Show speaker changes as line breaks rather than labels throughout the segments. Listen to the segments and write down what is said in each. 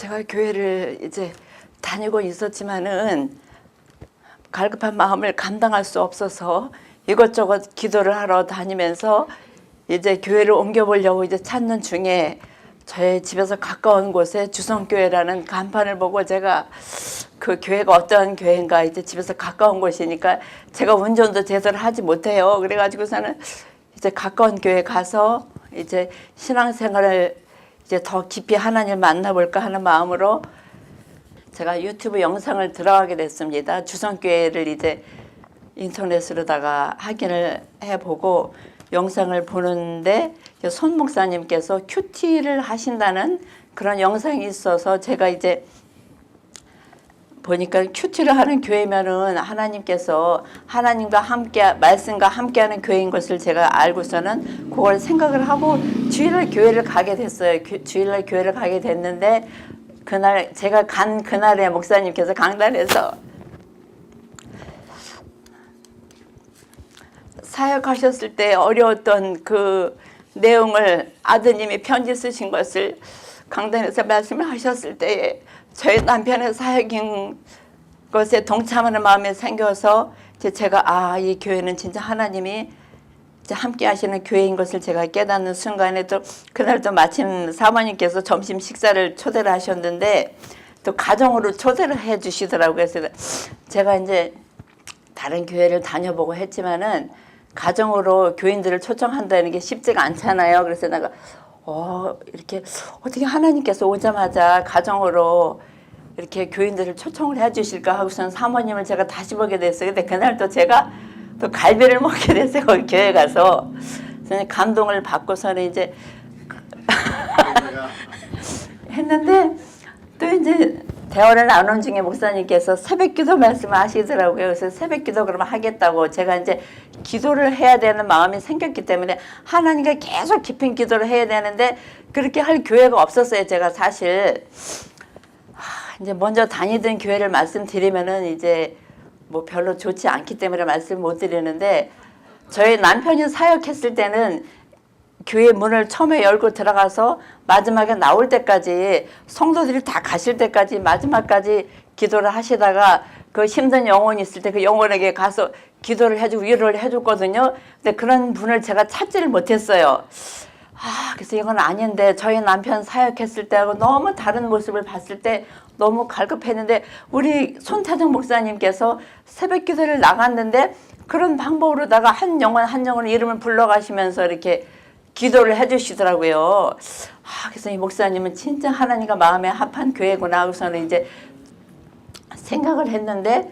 제가 교회를 이제 다니고 있었지만은 갈급한 마음을 감당할 수 없어서 이것저것 기도를 하러 다니면서 이제 교회를 옮겨보려고 이제 찾는 중에 저의 집에서 가까운 곳에 주성교회라는 간판을 보고 제가 그 교회가 어떤 교회인가 이제 집에서 가까운 곳이니까 제가 운전도 제대로 하지 못해요. 그래가지고서는 이제 가까운 교회 가서 이제 신앙생활을 이제 더 깊이 하나님을 만나볼까 하는 마음으로 제가 유튜브 영상을 들어가게 됐습니다. 주성교회를 이제 인터넷으로다가 확인을 해보고 영상을 보는데 손 목사님께서 큐티를 하신다는 그런 영상이 있어서 제가 이제 보니까 큐티를 하는 교회면은 하나님께서 하나님과 함께 말씀과 함께하는 교회인 것을 제가 알고서는 그걸 생각을 하고 주일날 교회를 가게 됐어요. 주일날 교회를 가게 됐는데 그날 제가 간 그날에 목사님께서 강단에서 사역하셨을 때 어려웠던 그 내용을 아드님이 편지 쓰신 것을 강단에서 말씀을 하셨을 때에 저희 남편의 사역인 것에 동참하는 마음이 생겨서 제가 이 교회는 진짜 하나님이 이제 함께 하시는 교회인 것을 제가 깨닫는 순간에 또 그날 또 마침 사모님께서 점심 식사를 초대를 하셨는데 또 가정으로 초대를 해 주시더라고요. 그래서 제가 이제 다른 교회를 다녀보고 했지만은 가정으로 교인들을 초청한다는 게 쉽지가 않잖아요. 그래서 내가 이렇게 어떻게 하나님께서 오자마자 가정으로 이렇게 교인들을 초청을 해 주실까 하고서는 사모님을 제가 다시 보게 됐어요. 근데 그날 또 제가 또 갈비를 먹게 됐어요. 거기 교회 가서. 그래서 감동을 받고서는 이제 했는데 또 이제 대화를 나눈 중에 목사님께서 새벽기도 말씀을 하시더라고요. 그래서 새벽기도 그러면 하겠다고 제가 이제 기도를 해야 되는 마음이 생겼기 때문에 하나님과 계속 깊은 기도를 해야 되는데 그렇게 할 교회가 없었어요. 제가 사실 이제 먼저 다니던 교회를 말씀드리면은 이제 뭐 별로 좋지 않기 때문에 말씀 못 드리는데 저희 남편이 사역했을 때는 교회 문을 처음에 열고 들어가서 마지막에 나올 때까지 성도들이 다 가실 때까지 마지막까지 기도를 하시다가 그 힘든 영혼이 있을 때 그 영혼에게 가서 기도를 해주고 위로를 해줬거든요. 근데 그런 분을 제가 찾지를 못했어요. 그래서 이건 아닌데 저희 남편 사역했을 때하고 너무 다른 모습을 봤을 때 너무 갈급했는데 우리 손태정 목사님께서 새벽 기도를 나갔는데 그런 방법으로다가 한 영혼 이름을 불러가시면서 이렇게 기도를 해주시더라고요. 그래서 이 목사님은 진짜 하나님과 마음에 합한 교회구나 하고서는 이제 생각을 했는데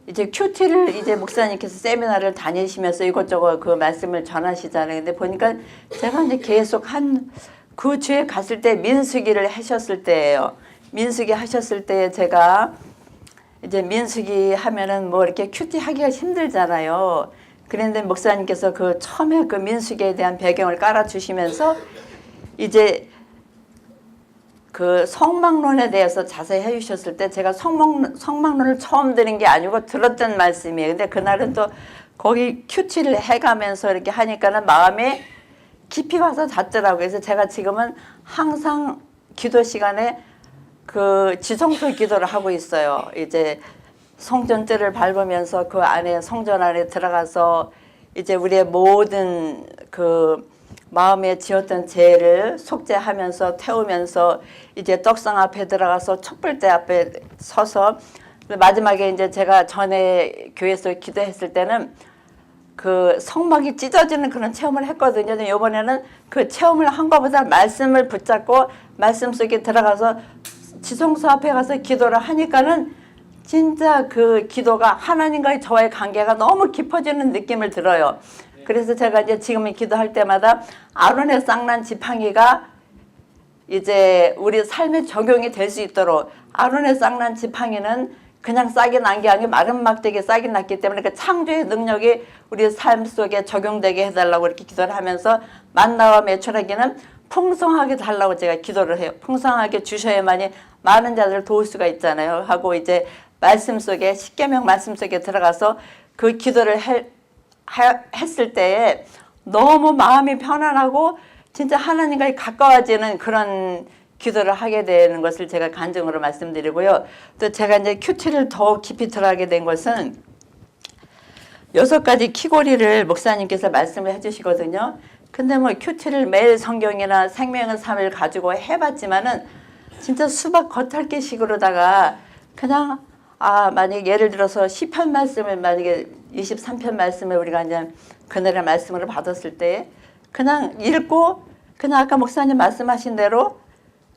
이제 큐티를 이제 목사님께서 세미나를 다니시면서 이것저것 그 말씀을 전하시잖아요. 근데 보니까 제가 이제 계속 그 주에 갔을 때 민수기를 하셨을 때예요. 민수기 하셨을 때 제가 이제 민수기 하면은 뭐 이렇게 큐티 하기가 힘들잖아요. 그런데 목사님께서 그 처음에 그 민수기에 대한 배경을 깔아주시면서 이제 그 성막론에 대해서 자세히 해주셨을 때 제가 성막론을 처음 들은 게 아니고 들었던 말씀이에요. 근데 그날은 또 거기 큐티를 해가면서 이렇게 하니까는 마음에 깊이 와서 닿더라고요. 그래서 제가 지금은 항상 기도 시간에 그 지성소 기도를 하고 있어요. 이제 성전대를 밟으면서 그 안에 성전 안에 들어가서 이제 우리의 모든 그 마음에 지었던 죄를 속죄하면서 태우면서 이제 떡상 앞에 들어가서 촛불대 앞에 서서 마지막에 이제 제가 전에 교회에서 기도했을 때는 그 성막이 찢어지는 그런 체험을 했거든요. 근데 이번에는 그 체험을 한 것보다 말씀을 붙잡고 말씀 속에 들어가서 지성소 앞에 가서 기도를 하니까는 진짜 그 기도가 하나님과의 저와의 관계가 너무 깊어지는 느낌을 들어요. 그래서 제가 이제 지금 기도할 때마다 아론의 쌍난 지팡이가 이제 우리 삶에 적용이 될 수 있도록 아론의 쌍난 지팡이는 그냥 싹이 난 게 아니고 마른 막대기에 싹이 났기 때문에 그 창조의 능력이 우리 삶 속에 적용되게 해달라고 이렇게 기도를 하면서 만나와 메추라기는 풍성하게 달라고 제가 기도를 해요. 풍성하게 주셔야만이 많은 자들을 도울 수가 있잖아요. 하고 이제 말씀 속에 십계명 말씀 속에 들어가서 그 기도를 했을 때에 너무 마음이 편안하고 진짜 하나님과 가까워지는 그런 기도를 하게 되는 것을 제가 간증으로 말씀드리고요. 또 제가 이제 큐티를 더 깊이 들어가게 된 것은 6가지 키고리를 목사님께서 말씀을 해주시거든요. 근데 뭐 큐티를 매일 성경이나 생명의 삶을 가지고 해봤지만은 진짜 수박 겉핥기식으로다가 그냥 만약에 예를 들어서 시편 말씀을 만약에 23편 말씀을 우리가 이제 그날의 말씀으로 받았을 때 그냥 읽고 그냥 아까 목사님 말씀하신 대로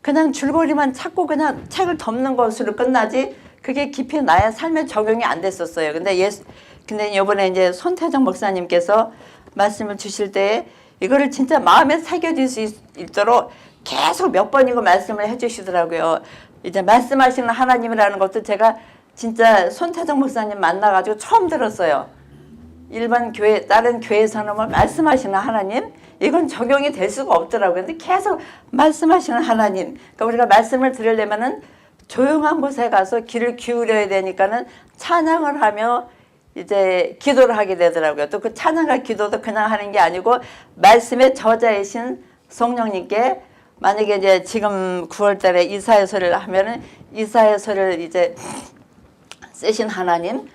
그냥 줄거리만 찾고 그냥 책을 덮는 것으로 끝나지 그게 깊이 나의 삶에 적용이 안 됐었어요. 근데 이번에 이제 손태정 목사님께서 말씀을 주실 때 이거를 진짜 마음에 새겨질 수 있도록 계속 몇 번이고 말씀을 해주시더라고요. 이제 말씀하시는 하나님이라는 것도 제가 진짜 손태정 목사님 만나가지고 처음 들었어요. 일반 교회, 다른 교회에서는 뭐 말씀하시는 하나님? 이건 적용이 될 수가 없더라고요. 근데 계속 말씀하시는 하나님. 그러니까 우리가 말씀을 들으려면은 조용한 곳에 가서 귀를 기울여야 되니까는 찬양을 하며 이제 기도를 하게 되더라고요. 또 그 찬양과 기도도 그냥 하는 게 아니고 말씀의 저자이신 성령님께 만약에 이제 지금 9월 달에 이사야서를 하면은 이사야서를 이제 쓰신 하나님,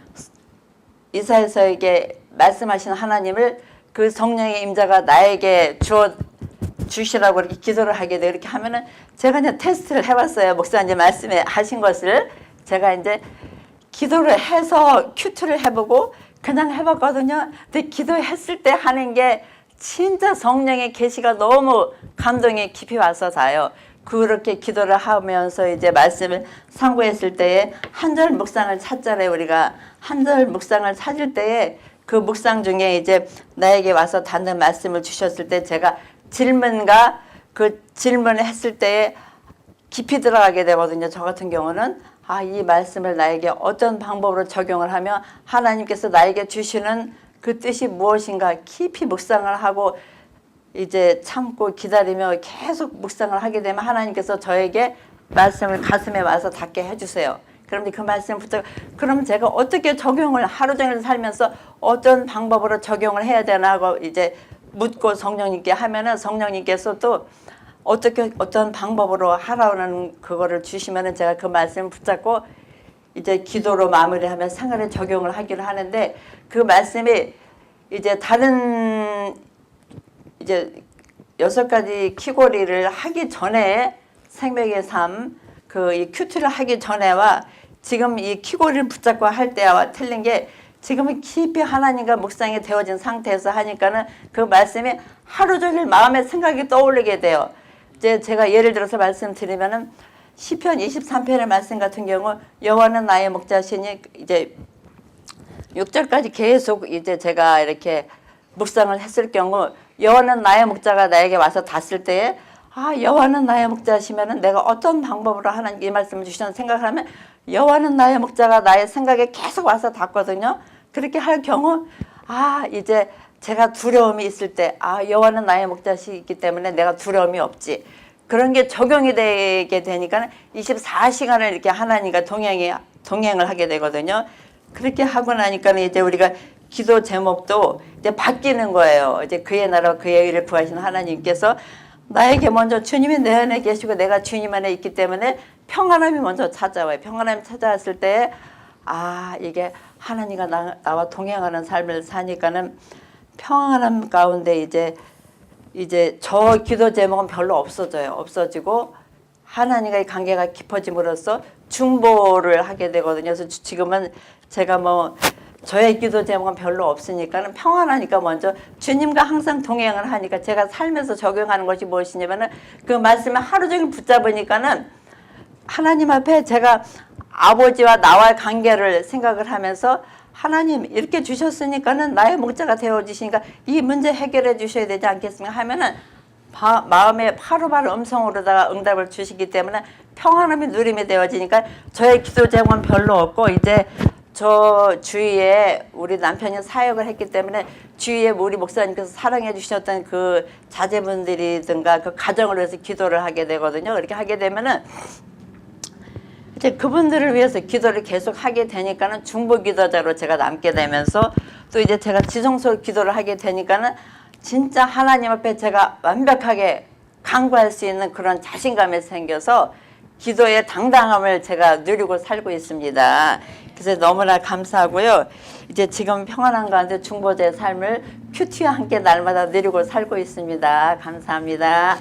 이사야서에게 말씀하신 하나님을 그 성령의 임자가 나에게 주시라고 이렇게 기도를 하게 돼. 이렇게 하면은 제가 이제 테스트를 해봤어요. 목사님 말씀에 하신 것을 제가 이제 기도를 해서 큐트를 해보고 그냥 해봤거든요. 근데 기도했을 때 하는 게 진짜 성령의 계시가 너무 감동이 깊이 와서 다요. 그렇게 기도를 하면서 이제 말씀을 상고했을 때에 한 절 묵상을 찾잖아요. 우리가 한 절 묵상을 찾을 때에 그 묵상 중에 이제 나에게 와서 닿는 말씀을 주셨을 때 제가 질문과 그 질문을 했을 때에 깊이 들어가게 되거든요. 저 같은 경우는 이 말씀을 나에게 어떤 방법으로 적용을 하며 하나님께서 나에게 주시는 그 뜻이 무엇인가 깊이 묵상을 하고 이제 참고 기다리며 계속 묵상을 하게 되면 하나님께서 저에게 말씀을 가슴에 와서 닿게 해주세요. 그런데 그 말씀 붙잡고 그럼 제가 어떻게 적용을 하루 종일 살면서 어떤 방법으로 적용을 해야 되나 하고 이제 묻고 성령님께 하면은 성령님께서 또 어떤 방법으로 하라는 그거를 주시면은 제가 그 말씀을 붙잡고 이제 기도로 마무리하면 생활에 적용을 하기를 하는데 그 말씀이 이제 다른 이제 6가지 키고리를 하기 전에 생명의 삶 그 이 큐티를 하기 전에와 지금 이 키고리를 붙잡고 할 때와 틀린 게 지금은 깊이 하나님과 묵상이 되어진 상태에서 하니까는 그 말씀이 하루 종일 마음에 생각이 떠오르게 돼요. 이제 제가 예를 들어서 말씀드리면은 시편 23편의 말씀 같은 경우 여호와는 나의 목자시니 이제 6절까지 계속 이제 제가 이렇게 묵상을 했을 경우 여호와는 나의 목자가 나에게 와서 닿았을 때에 여호와는 나의 목자시면은 내가 어떤 방법으로 하나님 이 말씀을 주시는 생각을 하면 여호와는 나의 목자가 나의 생각에 계속 와서 닿거든요. 그렇게 할 경우 이제 제가 두려움이 있을 때 여호와는 나의 목자시기 때문에 내가 두려움이 없지. 그런 게 적용이 되게 되니까 24시간을 이렇게 하나님과 동행을 하게 되거든요. 그렇게 하고 나니까 이제 우리가 기도 제목도 이제 바뀌는 거예요. 이제 그의 나라와 그의 의를 구하시는 하나님께서 나에게 먼저 주님이 내 안에 계시고 내가 주님 안에 있기 때문에 평안함이 먼저 찾아와요. 평안함이 찾아왔을 때 이게 하나님과 나와 동행하는 삶을 사니까는 평안함 가운데 이제 저 기도 제목은 별로 없어지고 하나님과의 관계가 깊어짐으로써 중보를 하게 되거든요. 그래서 지금은 제가 저의 기도 제목은 별로 없으니까는 평안하니까 먼저 주님과 항상 동행을 하니까 제가 살면서 적용하는 것이 무엇이냐면은 그 말씀을 하루 종일 붙잡으니까는 하나님 앞에 제가 아버지와 나와의 관계를 생각을 하면서 하나님 이렇게 주셨으니까는 나의 목자가 되어주시니까 이 문제 해결해 주셔야 되지 않겠습니까 하면은 마음에 바로바로 음성으로다가 응답을 주시기 때문에 평안함이 누림이 되어지니까 저의 기도 제목은 별로 없고 이제 저 주위에 우리 남편이 사역을 했기 때문에 주위에 우리 목사님께서 사랑해 주셨던 그 자제분들이든가 그 가정을 위해서 기도를 하게 되거든요. 그렇게 하게 되면은 이제 그분들을 위해서 기도를 계속 하게 되니까는 중보 기도자로 제가 남게 되면서 또 이제 제가 지성소 기도를 하게 되니까는 진짜 하나님 앞에 제가 완벽하게 강구할 수 있는 그런 자신감이 생겨서 기도의 당당함을 제가 누리고 살고 있습니다. 그래서 너무나 감사하고요. 이제 지금 평안한 가운데 중보자의 삶을 큐티와 함께 날마다 누리고 살고 있습니다. 감사합니다.